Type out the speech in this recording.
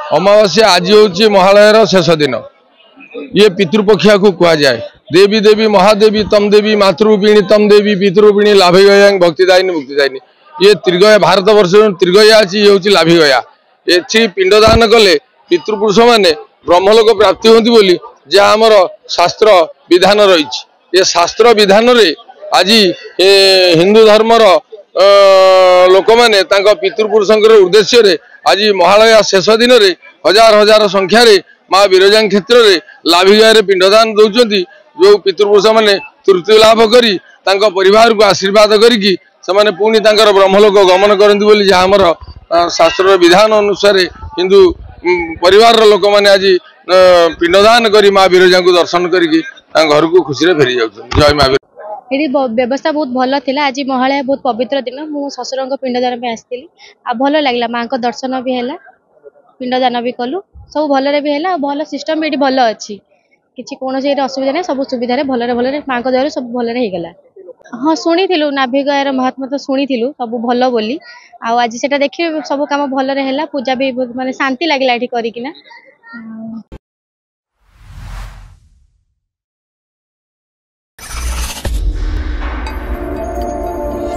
अमावास्या आज हूँ महालयर शेष दिन। ये पितृपक्षा को कह जाए। देवी देवी महादेवी तम देवी मातृरूपिणी तम देवी पितृरूपिणी लाभी गया भक्तिदायिनी मुक्तिदायिनी। ये त्रिगया भारत वर्ष त्रिगया अच्छी ये हूँ लाभी गया। ये पिंडदान कले पितृपुरुष माने ब्रह्मलोक प्राप्ति होती बोली जहाँ आमर शास्त्र विधान रही। ये शास्त्र विधान रे आज हिंदू धर्मर लोक मैंने पितृपुरुषंकर उद्देश्य रे आज महालया शेष दिन रे हजार हजार संख्यार माँ विरजा क्षेत्र में लाभिगाय पिंडदान दौरान जो पितृपुरुष मैंने तृतीय लाभ करी परिवार को आशीर्वाद करी पुणी ब्रह्मलोक गमन करती जहाँ आमर शास्त्र विधान अनुसार हिंदू परिवार लोक मैंने आज पिंडदान करी माँ विरजा को दर्शन करके घर को खुशी फेरी जाऊँ। जय माँ। ये व्यवस्था बहुत भल था। आज महालया बहुत पवित्र दिन मु शशुर पिंडदान में आसती भल लगे माँ को दर्शन भी है पिंडदान भी कलु सब भलरे भी है भल सिस्टम ये भल अच्छी किसी कौन असुविधा नहीं सब सुविधा भलरे भलरे माँ को द्वारा सब भलरे हो गला। हाँ शुणी नाभिगयार महात्मा तो शुणी सब भल बोली आज से देखिए सब कम भलरे है पूजा भी माने शांति लगे ये करना